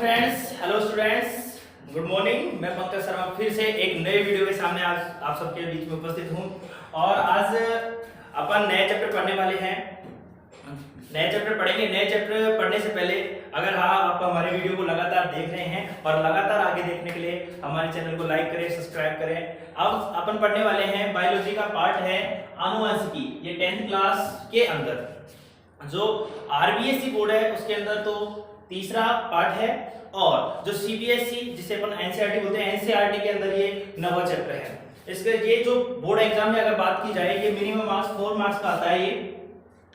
Hello students, good morning. मैं पंकज शर्मा फिर से एक नए वीडियो के सामने आज आप सबके बीच में उपस्थित हूं और आज अपन नए चैप्टर पढ़ने वाले हैं। नए चैप्टर पढ़ेंगे। नए चैप्टर पढ़ने से पहले अगर आप हमारे वीडियो को लगातार देख रहे हैं और लगातार आगे देखने के लिए हमारे चैनल को लाइक करें, सब्सक्राइब करें। अब अपन पढ़ने वाले हैं बायोलॉजी का पार्ट है आनुवंशिकी। ये 10th क्लास के अंदर जो आरबीएसई बोर्ड है उसके अंदर तो तीसरा पार्ट है और जो सीबीएसई जिसे अपन एनसीईआरटी बोलते हैं, एनसीईआरटी के अंदर ये नवा चैप्टर है। इसके ये जो बोर्ड एग्जाम में अगर बात की जाए, ये मिनिमम मार्क्स 4 मार्क्स का आता है ये,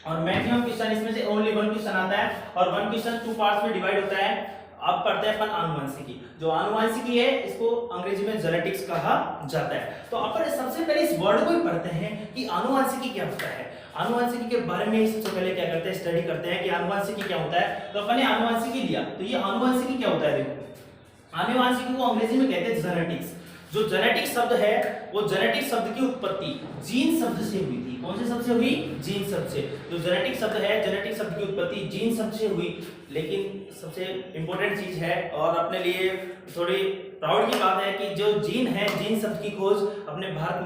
और मैक्सिमम क्वेश्चन इसमें से ओनली 1 क्वेश्चन आता है और 1 क्वेश्चन 2 पार्ट्स में डिवाइड होता है। अब पढ़ते हैं अपन आनुवंशिकी। जो आनुवंशिकी है इसको अंग्रेजी में जेनेटिक्स कहा जाता है। तो अपन सबसे पहले इस वर्ड को ही पढ़ते हैं कि आनुवंशिकी क्या होता है। आनुवंशिकी के बारे में सबसे पहले क्या करते हैं, स्टडी करते हैं कि आनुवंशिकी क्या होता है। तो अपन ने आनुवंशिकी लिया, तो ये आनुवंशिकी क्या होता है। देखो, आनुवंशिकी को अंग्रेजी में कहते हैं जेनेटिक्स। जो जेनेटिक शब्द है वो जेनेटिक शब्द की उत्पत्ति जीन शब्द से हुई थी। कौन से शब्द से हुई? जीन शब्द से। जो जेनेटिक शब्द है, जेनेटिक शब्द की उत्पत्ति जीन शब्द से हुई। लेकिन सबसे इंपॉर्टेंट चीज है और अपने लिए थोड़ी प्राउड की बात है कि जो जीन है, जीन शब्द की खोज अपने भारत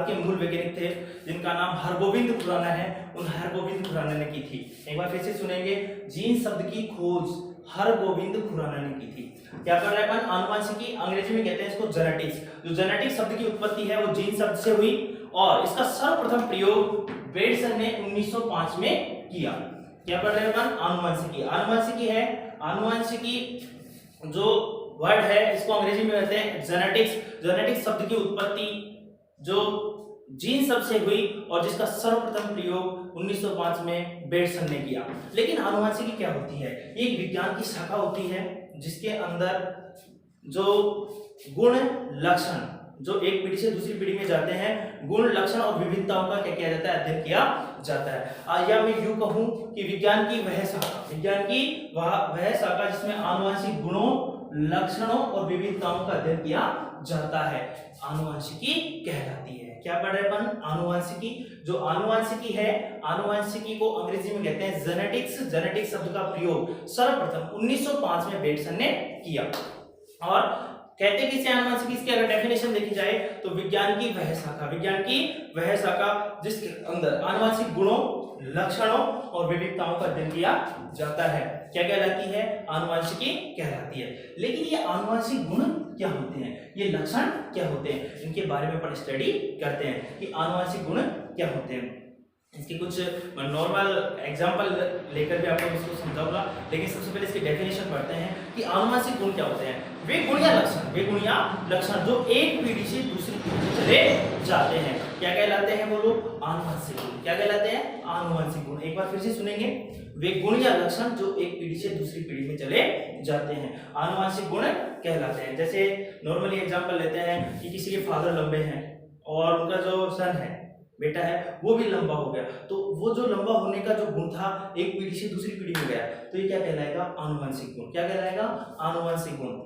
के मूल वैज्ञानिक थे जिनका नाम हरगोविंद खुराना है, उन हरगोविंद खुराना ने की थी। एक बार फिर से सुनेंगे, जीन शब्द की खोज हरगोविंद खुराना ने की थी। क्या कर रहे हैं अपन? आनुवंशिकी, अंग्रेजी में कहते हैं इसको जेनेटिक्स। जो जेनेटिक शब्द की उत्पत्ति है वो जीन शब्द से हुई और इसका सर्वप्रथम प्रयोग बेडसन ने 1905 में किया। क्या कर रहे हैं अपन? आनुवंशिकी। आनुवंशिकी है, आनुवंशिकी जो वर्ड है इसको अंग्रेजी में कहते हैं जेनेटिक्स। जेनेटिक्स शब्द की उत्पत्ति जो जीन शब्द से हुई और जिसका सर्वप्रथम प्रयोग 1905 में बेडसन ने किया। लेकिन आनुवंशिकी क्या होती है? ये एक विज्ञान की शाखा होती है जिसके अंदर जो गुण लक्षण जो एक पीढ़ी से दूसरी पीढ़ी में जाते हैं, गुण लक्षण और विविधताओं का क्या किया जाता है? अध्ययन किया जाता है। या मैं यूं कहूं कि विज्ञान की वह शाखा जिसमें आनुवंशिक गुणों, लक्षणों और विविधताओं का अध्ययन किया जाता है, आनुवंशिकी कहलाती है। क्या पढ़ रहे अपन? आनुवंशिकी। जो आनुवंशिकी है, आनुवंशिकी को अंग्रेजी में कहते हैं जेनेटिक्स। जेनेटिक्स शब्द का प्रयोग सर्वप्रथम 1905 में बेडसन ने किया। और कहते किसे आनुवंशिकी? इसकी अगर डेफिनेशन देखी जाए तो विज्ञान की वह शाखा जिसके अंदर आनुवंशिक गुणों, लक्षणों और विविधताओं का अध्ययन किया जाता है, क्या कहलाती है? आनुवंशिकी कहलाती है। लेकिन ये आनुवंशिक गुण क्या होते हैं, ये लक्षण क्या होते हैं, इनके बारे में अपन स्टडी करते हैं कि आनुवंशिक गुण क्या होते हैं। इसके कुछ नॉर्मल एग्जांपल लेकर भी आपको इसको समझाऊंगा, लेकिन सबसे पहले इसकी डेफिनेशन पढ़ते हैं कि आनुवंशिक गुण क्या होते हैं। वे गुण या लक्षण जो एक पीढ़ी से दूसरी पीढ़ी में चले जाते हैं, क्या कहलाते हैं? बोलो, आनुवंशिक गुण। क्या कहलाते हैं? आनुवंशिक गुण। एक बार फिर से सुनेंगे, वे गुण या लक्षण जो एक पीढ़ी से दूसरी पीढ़ी में चले जाते हैं, आनुवंशिक गुण कहलाते हैं। जैसे नॉर्मली एग्जांपल लेते हैं कि किसी के फादर लंबे हैं और उनका जो सन है, बेटा है, वो भी लंबा हो गया, तो वो जो लंबा होने का जो गुण था एक पीढ़ी से दूसरी पीढ़ी में गया, तो ये क्या कहलाएगा? आनुवंशिक गुण। क्या कहलाएगा? आनुवंशिक गुण।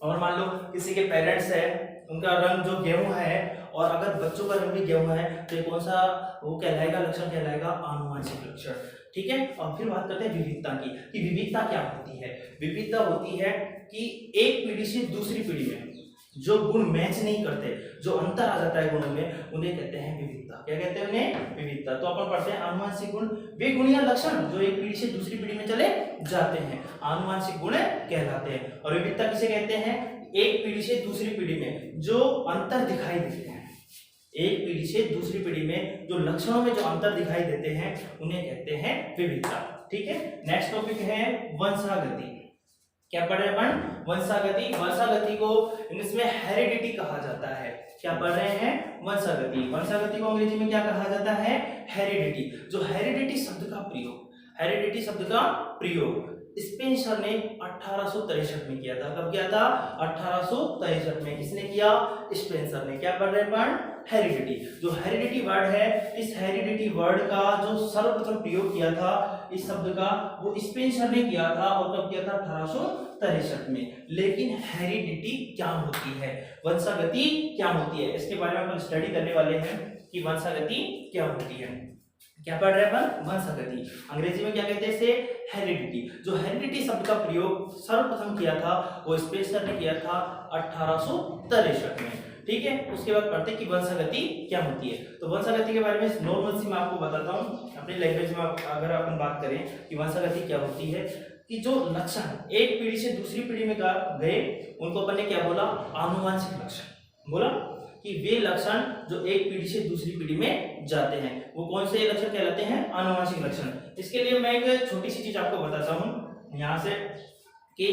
और मान लो किसी के पेरेंट्स है, उनका रंग जो गेहूं है और अगर बच्चों का रंग भी गेहूं है, तो ये कौन सा वो कहलाएगा? लक्षण कहलाएगा आनुवंशिक लक्षण। ठीक है। और फिर बात करते हैं विविधता की, कि विविधता क्या होती है। विविधता होती है कि एक पीढ़ी से दूसरी पीढ़ी में जो गुण मैच नहीं करते, जो अंतर आ जाता है गुणों में, उन्हें कहते हैं विविधता। क्या कहते हैं उन्हें? विविधता। तो अपन पढ़ते हैं आनुवंशिक गुण, वे गुण या लक्षण जो एक पीढ़ी से दूसरी पीढ़ी में चले जाते हैं, आनुवंशिक गुण कहलाते हैं। और विविधता किसे कहते हैं? एक पीढ़ी से दूसरी पीढ़ी में जो अंतर दिखाई देते हैं, एक पीढ़ी से दूसरी पीढ़ी में जो लक्षणों में जो अंतर दिखाई देते हैं, उन्हें कहते हैं विविधता। ठीक है। नेक्स्ट टॉपिक है वंशागति। क्या पढ़ रहे हैं? वंशागति। वंशागति को इंग्लिश में हेरिडिटी कहा जाता है। क्या पढ़ रहे हैं? वंशागति। वंशागति को अंग्रेजी में क्या कहा जाता है? हेरिडिटी। जो हेरिडिटी शब्द का प्रयोग स्पेंसर ने 1863 में किया था। कब किया था? 1863 में। किसने किया? स्पेंसर ने। क्या पढ़ रहे हैं? हेरिडिटी। जो हेरिडिटी वर्ड है, इस हेरिडिटी वर्ड का जो सर्वप्रथम प्रयोग किया था इस शब्द का, वो स्पेंसर ने किया था। और कब किया था? 1863 में। लेकिन हेरिडिटी क्या होती है, वंशागति क्या होती है, इसके बारे में हम स्टडी करने वाले हैं कि वंशागति क्या होती है। क्या पढ़ रहे हैं अपन? वंशागति। अंग्रेजी में क्या कहते हैं इसे? हेरिडिटी। जो हेरिडिटी शब्द का प्रयोग सर्वप्रथम किया था वो स्पेसर ने किया था 1863 में। ठीक है, उसके बाद पढ़ते हैं कि वंशागति क्या होती है। तो वंशागति के बारे में नॉर्मल सी मैं आपको बताता हूँ अपनी लैंग्वेज में। अगर अपन बात करें कि वंशागति क्या होती है, कि जो लक्षण एक पीढ़ी से दूसरी पीढ़ी में गए उनको अपन ने क्या बोला? आनुवंशिक लक्षण बोला। कि वे लक्षण जो एक पीढ़ी से दूसरी पीढ़ी में जाते हैं वो कौन से लक्षण कहलाते हैं? आनुवंशिक लक्षण। इसके लिए मैं एक छोटी सी चीज आपको बताता हूँ यहाँ से कि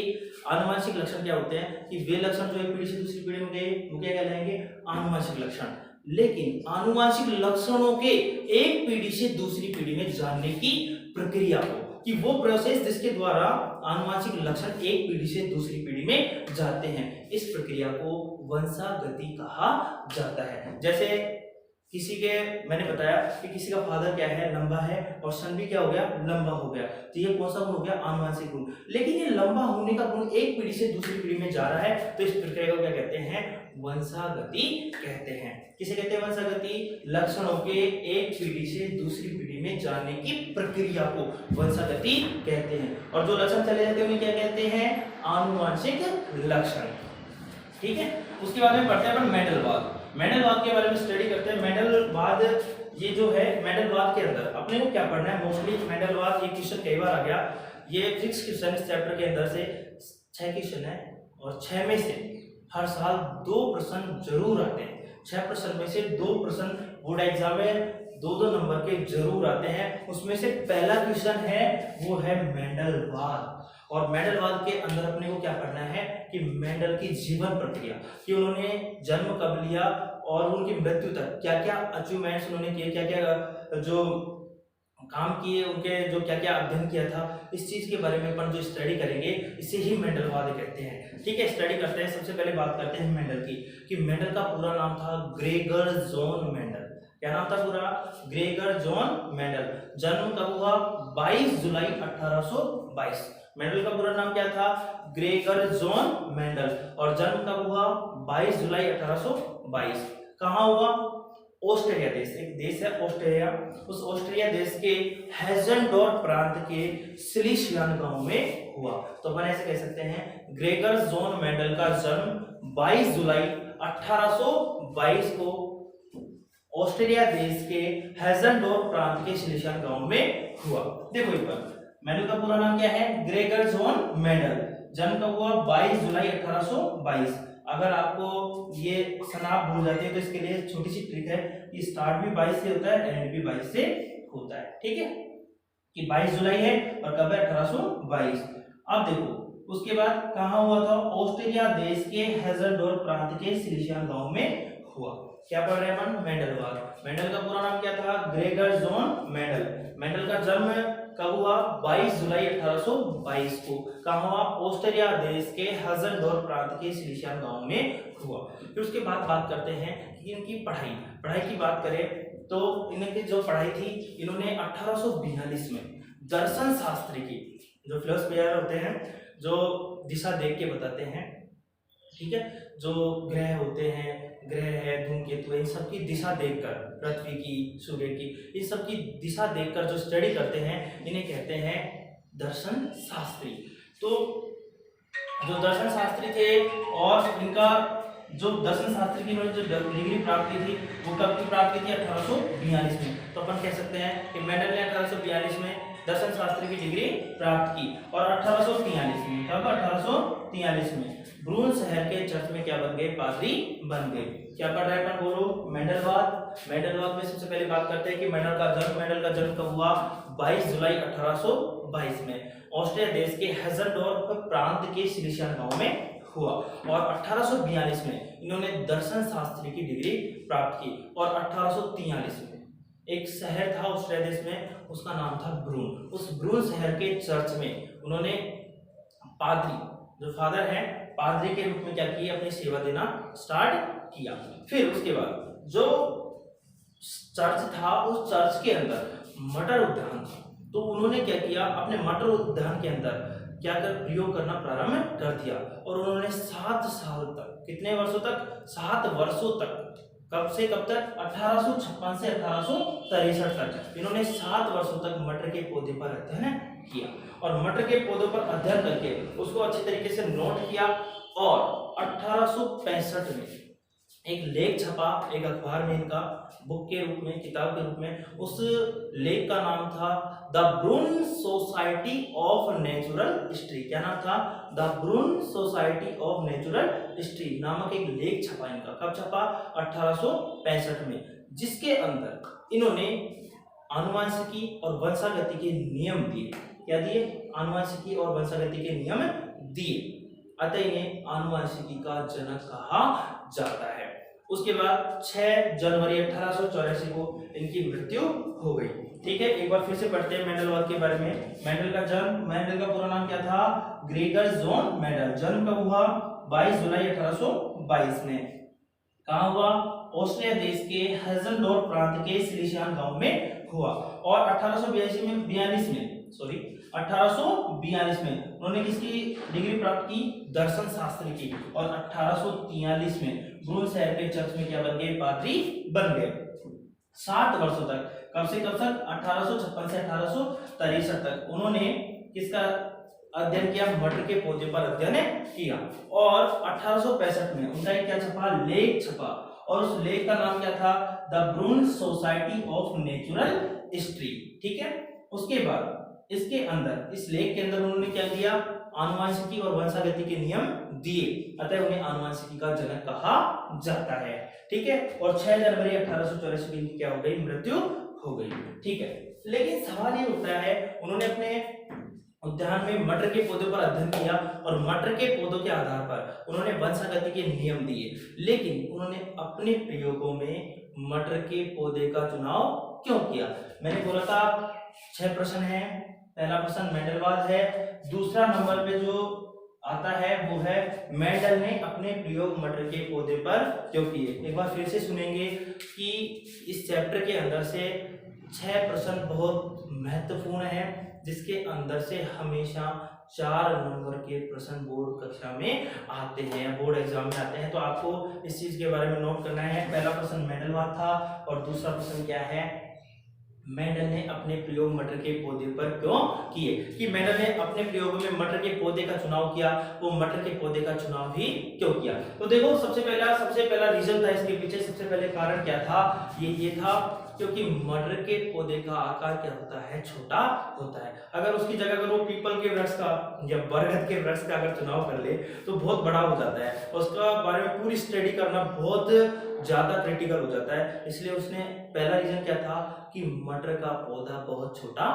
आनुवंशिक लक्षण क्या होते हैं। कि वे लक्षण जो एक पीढ़ी से दूसरी पीढ़ी में गए वो क्या कहलाएंगे? आनुवंशिक लक्षण। लेकिन आनुवंशिक लक्षणों के एक पीढ़ी से दूसरी पीढ़ी में जाने की प्रक्रिया को, कि वो प्रोसेस जिसके द्वारा आनुवंशिक लक्षण एक पीढ़ी से दूसरी पीढ़ी में जाते हैं, इस प्रक्रिया को वंशागति कहा जाता है। जैसे किसी के, मैंने बताया कि किसी का फादर क्या है? लंबा है, और सन भी क्या हो गया? लंबा हो गया। तो ये कौन सा गुण हो गया? आनुवंशिक गुण। लेकिन ये लंबा होने का गुण एक पीढ़ी से दूसरी पीढ़ी में जा रहा है, तो इस प्रक्रिया को क्या कहते हैं? वंशागति कहते हैं। किसे कहते हैं वंशागति? लक्षणों के एक पीढ़ी से दूसरी पीढ़ी में जाने की प्रक्रिया को वंशागति कहते हैं। और जो लक्षण चले जाते हैं उन्हें क्या कहते हैं? आनुवंशिक लक्षण। ठीक है, उसके बाद में पढ़ते हैं अपन मेंडलवाद। मेंडलवाद के बारे में स्टडी करते हैं। मेंडलवाद ये जो है, मेंडलवाद के अंदर अपने को क्या पढ़ना है? मोस्टली मेंडलवाद, ये क्वेश्चन कई बार आ गया, ये फिक्स क्वेश्चन इस चैप्टर के अंदर से 6 क्वेश्चन है, और 6 में से हर साल 2 प्रश्न जरूर आते हैं। 6 प्रश्न में से 2 प्रश्न बोर्ड एग्जाम में 2-2 नंबर के जरूर आते हैं। उसमें से पहला क्वेश्चन है वो है मेंडलवाद। और मेंडलवाद के अंदर अपने को क्या पढ़ना है? कि मेंडल की जीवन प्रक्रिया, कि उन्होंने जन्म कब लिया और उनकी मृत्यु तक क्या क्या अचीवमेंट्स उन्होंने किए, क्या क्या जो काम किए, उनके जो क्या क्या अध्ययन किया था, इस चीज के बारे में अपन जो स्टडी करेंगे इसे ही मेंडलवाद कहते हैं। ठीक है, स्टडी करते हैं। सबसे पहले बात करते हैं मेंडल की, कि मेंडल का पूरा नाम था ग्रेगर जॉन मेंडल। क्या नाम था पूरा? Gregor John Mendel. जन्म कब हुआ? 22 जुलाई 1822। मेंडल का पूरा नाम क्या था? Gregor John Mendel. और जन्म कब हुआ? 22 जुलाई 1822। कहाँ हुआ? ऑस्ट्रेलिया देश, एक देश है ऑस्ट्रेलिया, उस ऑस्ट्रेलिया देश के हेजेनडॉर्फ प्रांत के सिलिशियन गांव में हुआ। तो अपन ऐसे कह सकते हैं ग्रेगर जॉन मेंडल का जन्म 22 जुलाई 1822 को ऑस्ट्रेलिया देश के हेजेनडॉर्फ प्रांत के सिलिशियन गांव में हुआ। देखो एक बार, मेंडल का पूरा नाम क्या है? Gregor John Mendel. जन्म कब हुआ? 22 जुलाई 1822। अगर आपको ये सनाप भूल जाते हैं तो इसके लिए छोटी सी ट्रिक है कि स्टार्ट भी 22 से होता है, एंड भी 22 से होता है। ठीक है, कि 22 जुलाई है और कब है? 1822। अब देखो उसके बाद कहाँ हुआ था? ऑस्ट्रेलिया देश के हेजेनडॉर्फ प्रांत के सिलिशियन गांव में हुआ। क्या पढ़ रहे हैं अपन? मेंडलवाद। मेंडल का पूरा नाम क्या था? Gregor John Mendel. मेंडल का जन्म कब हुआ? 22 जुलाई 1822 को। कहाँ हुआ? ऑस्ट्रेलिया देश के हेजेनडॉर्फ प्रांत के सिलिशियन गांव में हुआ। फिर उसके बाद बात करते हैं कि इनकी पढ़ाई की बात करें तो इनकी जो पढ़ाई थी, इन्होंने 1842 में दर्शन शास्त्र की, जो फिलोसफर होते हैं जो दिशा देख के बताते हैं, ठीक है, जो ग्रह होते हैं, ग्रह है, धूमकेतु, इन सब की दिशा देखकर, पृथ्वी की, सूर्य की, इन सब की दिशा देखकर जो स्टडी करते हैं इन्हें कहते हैं दर्शन शास्त्री। तो जो दर्शन शास्त्री थे, और इनका जो दर्शन शास्त्री की इन्होंने जो डिग्री प्राप्त की थी वो कब की प्राप्त की थी? 1842 में। तो अपन कह सकते हैं कि मेंडल ने 1842 में दर्शन शास्त्री की डिग्री प्राप्त की। और 1843 में, कब? 1843 में ब्रून शहर के चर्च में क्या बन गए? पादरी बन गए। क्या पढ़ रहे हैं अपन? बोलो। मेंडलवाद। मेंडलवाद में सबसे पहले बात करते हैं कि मेंडल का जन्म कब हुआ? 22 जुलाई 1822 में ऑस्ट्रेलिया देश के हेजेनडॉर्फ प्रांत के सिलिशियन गांव में हुआ। और 1842 में इन्होंने दर्शन शास्त्री की डिग्री प्राप्त की। और 1843 में एक शहर था ऑस्ट्रेलिया देश में, उसका नाम था ब्रून। उस ब्रून शहर के चर्च में उन्होंने पादरी, जो फादर है, पादरी के रूप में क्या किया? अपनी सेवा देना स्टार्ट किया। फिर उसके बाद जो चर्च था, उस चर्च के अंदर मटर उद्यान था, तो उन्होंने क्या किया? अपने मटर उद्यान के अंदर क्या कर प्रयोग करना प्रारंभ कर दिया। और उन्होंने 7 साल तक, कितने वर्षों तक? 7 वर्षों तक कब से कब तक? 1856 से 1863 तक इन्होंने 7 वर्षों तक मटर के पौधे पर अध्ययन किया और मटर के पौधों पर अध्ययन करके उसको अच्छी तरीके से नोट किया और 1865 में एक लेख छपा एक अखबार में, इनका बुक के रूप में, किताब के रूप में। उस लेख का नाम था the Brunn Society of Natural History. क्या नाम था? The Brunn Society of Natural History नामक एक लेख छपा इनका। कब छपा? 1865 में, जिसके अंदर इन्होंने आनुवंशिकी और वंशागति के नियम दिए। क्या दिए? आनुवंशिकी और वंशागति के नियम दिए। अतः इन्हें आनुवंशिकी का जनक कहा जाता है। उसके बाद 6 जनवरी 1884 को इनकी मृत्यु हो गई। ठीक है, एक बार फिर से पढ़ते हैं मेंडलवाद के बारे में। मेंडल का पूरा नाम क्या था? Gregor John Mendel. जन्म कब हुआ? 22 जुलाई 1822 में। कहाँ हुआ? ऑस्ट्रिया देश के हेज़ेनडोर्फ प्रांत के सिलिसियान गांव में हुआ और 1842 में उन्होंने किसकी डिग्री प्राप्त की? दर्शन शास्त्र की। और 1843 में ब्रून शहर के चर्च में क्या बन गए? पादरी बन गए। 7 वर्षों तक, कब से कब तक? 1856 से 1863 तक उन्होंने किसका अध्ययन किया? मटर के पौधे पर अध्ययन किया। और 1865 में उनका क्या छपा? लेख छपा और उस लेख का नाम क्या था? The Brunn Society of Natural History. ठीक है, उसके बाद इसके अंदर, इस लेख के अंदर उन्होंने क्या दिया? आनुवंशिकी और वंशागति के नियम दिए। अतः उन्हें आनुवंशिकी का जनक कहा जाता है। ठीक है, और 6 जनवरी 1884 को इनकी क्या हो गई? मृत्यु हो गई। ठीक है, लेकिन सवाल ये उठता है, उन्होंने अपने उद्यान में मटर के पौधों पर अध्ययन किया और मटर के पौधों के आधार पर उन्होंने वंशागति के नियम दिए, लेकिन उन्होंने अपने प्रयोगों में मटर के पौधे का चुनाव क्यों किया? मैंने बोला था 6 प्रश्न है। पहला प्रश्न मेंडलवाद है। दूसरा नंबर पे जो आता है वो है मेंडल ने अपने प्रयोग मटर के पौधे पर क्यों किए। एक बार फिर से सुनेंगे कि इस चैप्टर के अंदर से 6 प्रश्न बहुत महत्वपूर्ण है, जिसके अंदर से हमेशा 4 नंबर के प्रश्न बोर्ड कक्षा में आते हैं, बोर्ड एग्जाम में आते हैं। तो आपको इस चीज के बारे में नोट करना है। पहला प्रश्न मेंडलवाद था और दूसरा प्रश्न क्या है? मेंडल ने अपने प्रयोग मटर के पौधे पर क्यों किए। कि मेंडल ने अपने प्रयोग में मटर के पौधे का चुनाव किया, वो मटर के पौधे का चुनाव भी क्यों किया? तो देखो, सबसे पहला रीजन था इसके पीछे, सबसे पहले कारण क्या था? ये था क्योंकि मटर के पौधे का आकार क्या होता है? छोटा होता है। अगर उसकी जगह अगर वो पीपल के वृक्ष का या बरगद के वृक्ष का अगर चुनाव कर ले तो बहुत बड़ा हो जाता है, उसका बारे में पूरी स्टडी करना बहुत ज्यादा क्रिटिकल हो जाता है। इसलिए उसने पहला रीजन क्या था कि मटर का पौधा बहुत छोटा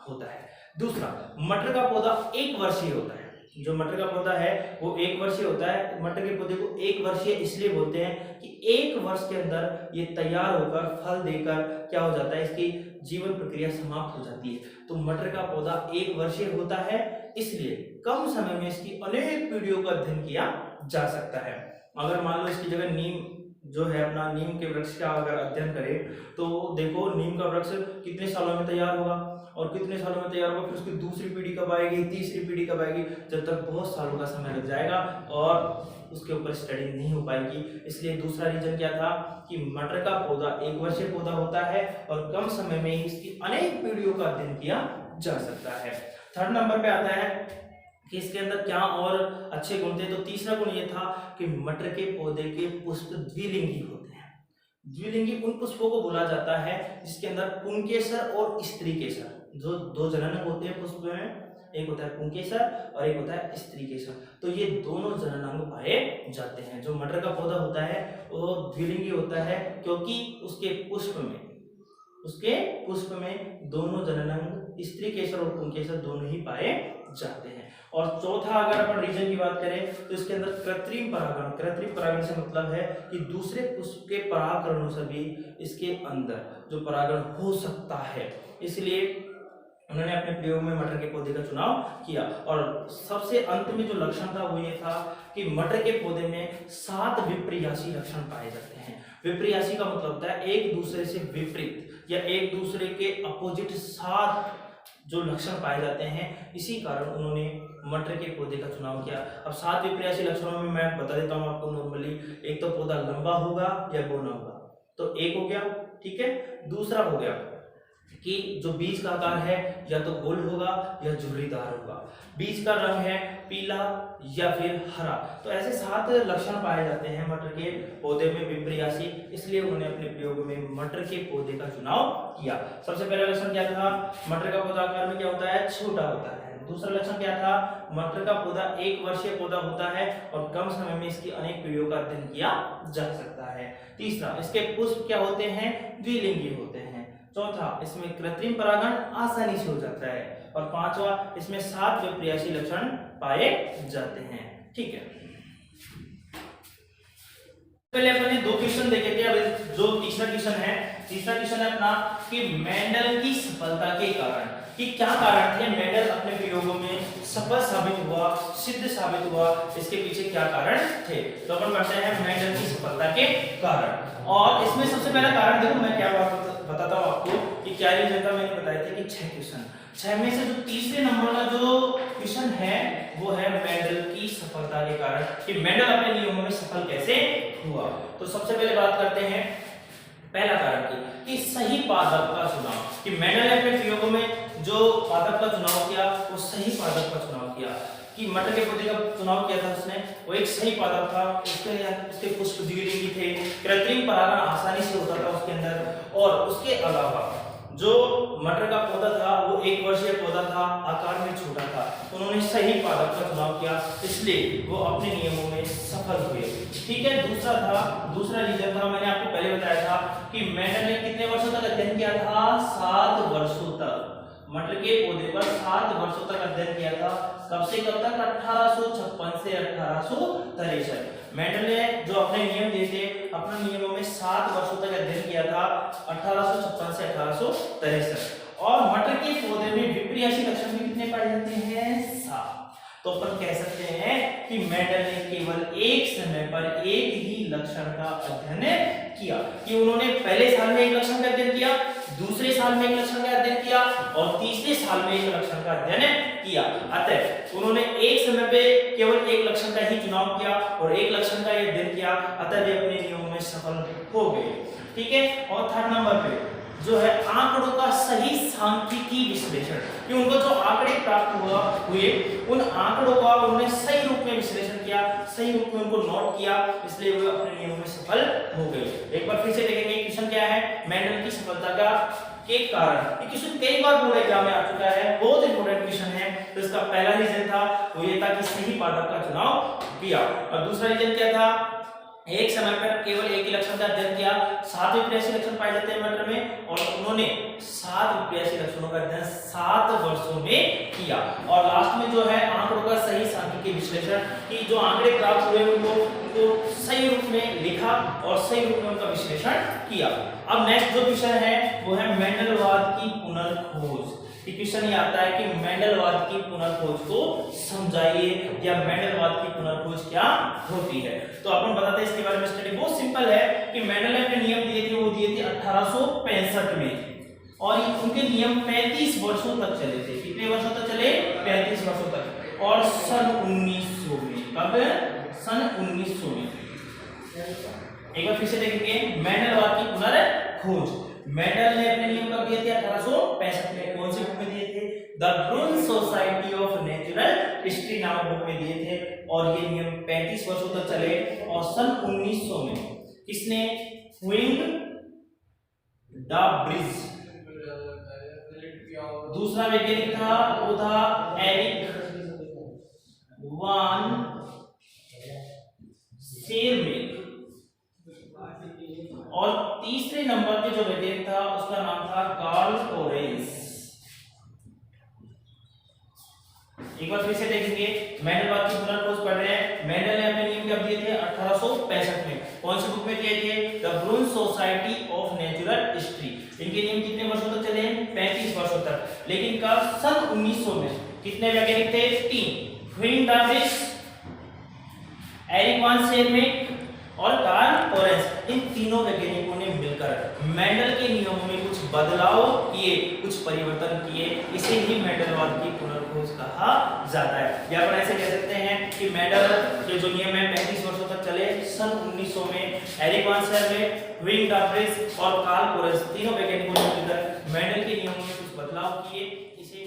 होता है। दूसरा, मटर का पौधा 1 वर्षीय होता है। जो मटर का पौधा है वो 1 वर्षीय होता है। मटर के पौधे को 1 वर्षीय इसलिए बोलते हैं कि 1 वर्ष के अंदर ये तैयार होकर फल देकर क्या हो जाता है? इसकी जीवन प्रक्रिया समाप्त हो जाती है। तो मटर का पौधा 1 वर्षीय होता है, इसलिए कम समय में इसकी अनेक पीढ़ियों का अध्ययन किया जा सकता है। अगर मान लो इसकी जगह नीम जो है अपना नीम के वृक्ष का अगर अध्ययन करें तो देखो नीम का वृक्ष कितने सालों में तैयार होगा और कितने सालों में तैयार होगा, फिर उसकी दूसरी पीढ़ी कब आएगी, तीसरी पीढ़ी कब आएगी, जब तक बहुत सालों का समय लग जाएगा और उसके ऊपर स्टडी नहीं हो पाएगी। इसलिए दूसरा रीजन क्या था कि मटर का पौधा 1 वर्षीय पौधा होता है और कम समय में ही इसकी अनेक पीढ़ियों का अध्ययन किया जा सकता है। थर्ड नंबर पे आता है कि इसके अंदर क्या और अच्छे गुण थे। तो तीसरा गुण ये था कि मटर के पौधे के पुष्प द्विलिंगी होते हैं। द्विलिंगी उन पुष्पों को बोला जाता है जिसके अंदर पुंकेसर और स्त्रीकेसर, जो 2 जननांग होते हैं पुष्प में, एक होता है पुंकेसर और एक होता है स्त्रीकेसर। तो ये दोनों जननांग पाए जाते हैं। जो मटर का पौधा होता है वो द्विलिंगी होता है क्योंकि उसके पुष्प में दोनों जननांग स्त्रीकेसर और पुंकेसर दोनों ही पाए जाते हैं। और चौथा अगर अपन रीजन की बात करें तो इसके अंदर कृत्रिम परागण से मतलब है कि दूसरे पुष्प के परागकणों से भी इसके अंदर जो परागण हो सकता है, इसलिए उन्होंने अपने प्रयोग में मटर के पौधे का चुनाव किया। और सबसे अंत में जो लक्षण था वो ये था कि मटर के पौधे में 7 विपर्यासी लक्षण पाए जाते हैं। विपर्यासी का मतलब होता है एक दूसरे से विपरीत या एक दूसरे के अपोजिट 7 जो लक्षण पाए जाते हैं। इसी कारण उन्होंने मटर के पौधे का चुनाव किया। अब 7 विपर्यासी लक्षणों में मैं बता देता हूँ आपको नॉर्मली। एक तो पौधा लंबा होगा या बौना होगा, तो एक हो गया, ठीक है। दूसरा हो गया कि जो बीज का आकार है या तो गोल होगा या झुर्रीदार होगा, बीज का रंग है पीला या फिर हरा। तो ऐसे 7 लक्षण पाए जाते हैं मटर के पौधे में विपर्यासी, इसलिए उन्होंने अपने प्रयोग में मटर के पौधे का चुनाव किया। सबसे पहला लक्षण क्या था, मटर का पौधा आकार में क्या होता है, छोटा होता है। दूसरा लक्षण क्या था, मटर का पौधा 1 वर्षीय पौधा होता है और कम समय में इसकी अनेक पीढ़ियों का अध्ययन किया जा सकता है। तीसरा, इसके पुष्प क्या होते हैं, द्विलिंगी होते हैं। चौथा, इसमें कृत्रिम परागण आसानी से हो जाता है। और पांचवा, इसमें 7 विपर्यासी लक्षण पाए जाते हैं। ठीक है, पहले अपन ने 2 क्वेश्चन देखे थे। अब जो तीसरा क्वेश्चन है अपना कि मेंडल की सफलता के कारण, कि क्या कारण थे मेंडल अपने प्रयोगों में सफल साबित हुआ, सिद्ध साबित हुआ, इसके पीछे क्या कारण थे। तो अपन पढ़ते हैं मेंडल की सफलता के कारण। और इसमें सबसे पहला कारण देखो, मैं क्या बताता हूँ आपको कि क्या रीजन था। मैंने बताया था कि 6 क्वेश्चन, 6 में से जो तीसरे नंबर का जो क्वेश्चन है वो है मेंडल की सफलता के कारण, कि मेंडल अपने नियमों में सफल कैसे हुआ। तो सबसे पहले बात करते हैं पहला कारण कि सही पादप का चुनाव, कि मेंडल ने अपने प्रयोगों में जो पादप का चुनाव किया वो सही पादप का चुनाव किया। कि मटर के पौधे का चुनाव किया था उसने, वो एक सही पादप था, उसके पुष्प द्विलिंगी थे, कृत्रिम परागण आसानी से होता था उसके अंदर। और उसके अलावा जो मटर का पौधा था वो 1 वर्षीय पौधा था, आकार में छोटा था। उन्होंने सही पादप का चुनाव किया, इसलिए वो अपने नियमों में सफल हुए। ठीक है, दूसरा रीजन था, मैंने आपको पहले बताया था कि मेंडल ने कितने वर्षों तक अध्ययन किया था, 7 वर्षों तक। मटर के पौधे पर 7 वर्षों तक अध्ययन किया था। कब से कब तक, 1856 से 1863। मेंडल ने जो अपने नियम दिए थे, अपने नियमों में 7 वर्षों तक अध्ययन किया था, 1856 से 1863। और मटर के पौधे में विपर्यासी लक्षण भी कितने पाए जाते हैं, 7। तो अपन कह सकते हैं कि मेंडल ने केवल एक समय पर एक ही लक्षण का अध्ययन किया, कि उन्होंने पहले साल में एक लक्षण का अध्ययन किया, दूसरे साल में एक लक्षण का अध्ययन किया और तीसरे साल में एक लक्षण का अध्ययन किया। अतः उन्होंने एक समय पे केवल एक लक्षण का ही चुनाव किया और एक लक्षण का ही अध्ययन किया, अतः वे अपने नियमों में सफल हो गए। ठीक है, और थर्ड नंबर पे जो है आंकड़ों का सही सांख्यिकी विश्लेषण, कि उनको जो आंकड़े प्राप्त हुए उन आंकड़ों का उन्होंने सही रूप में विश्लेषण किया, सही रूप में उनको नोट किया, इसलिए वे अपने नियमों में सफल हो गए। एक बार फिर से देखेंगे क्वेश्चन क्या है, मेंडल की सफलता का के कारण। ये क्वेश्चन कई बार बोर्ड एग्जाम में आ चुका है, बहुत इंपॉर्टेंट क्वेश्चन है। तो इसका पहला रीजन था वो ये था कि सही पादप का चुनाव किया। और दूसरा रीजन क्या था, एक समय पर केवल एक ही लक्षण का अध्ययन किया। 7 विपर्यासी लक्षण पाए जाते हैं मटर में और उन्होंने 7 विपर्यासी लक्षणों का अध्ययन 7 वर्षों में किया। और लास्ट में जो है आंकड़ों का सही सांख्यिकी विश्लेषण, कि जो आंकड़े प्राप्त हुए उनको सही रूप में लिखा और सही रूप में उनका विश्लेषण किया। अब नेक्स्ट जो क्वेश्चन है वो है मेंडलवाद की पुनर्खोज। क्वेश्चन ये आता है कि मेंडलवाद की पुनर्खोज को समझाइए, या मेंडलवाद की पुनर्खोज क्या होती है। तो अपन बताते हैं इसके बारे में। स्टडी बहुत सिंपल है कि मेंडल ने अपने नियम दिए थे, वो दिए थे 1865 में और उनके नियम 35 वर्षों तक चले थे। कितने वर्षों तक चले, 35 वर्षों तक। और सन 1900 में, कब, सन 1900 में, एक बार फिर से देखेंगे मेंडलवाद की पुनर्खोज। मेंडल ने अपने नियम कब दिए थे, 1865 में। कौन से बुक में दिए थे, the Brunn Society of Natural History नामक बुक में दिए थे। और ये नियम 35 वर्षों तक चले। और सन 1900 में किसने, हुइंग द ब्रिज, दूसरा वैज्ञानिक था वो था एरिक वान शेरमेक। और तीसरे नंबर पे जो वैज्ञानिक था उसका नाम था कार्ल लोरेंस। एक बार फिर से देखेंगे, मेंडलवाद की पुनर्खोज पढ़ रहे हैं। मेंडल ने अपने नियम कब दिए थे, 1865 में। कौन सी बुक में दिए थे, the Brunn Society of Natural History. इनके नियम कितने वर्षों तक चले, 35 वर्षों तक। लेकिन कब, सन 1900 में। कितने वैज्ञानिक थे, 3, हुइंग द ब्रिज, एरिक वान शेरमेक और कार्ल लोरेंस। इन तीनों वैज्ञानिकों ने मिलकर मेंडल के नियमों में कुछ बदलाव किए, कुछ परिवर्तन किए, इसे ही मेंडलवाद की पुनर्खोज कहा जाता है। या अपन ऐसे कह सकते हैं कि मेंडल के जो नियम है 35 वर्षों तक चले। सन 1900 में एरिक वांसर में विंग डाफ्रिस और कार्ल पोरस तीनों वैज्ञानिकों ने मिलकर मेंडल के नियमों में कुछ बदलाव किए, इसे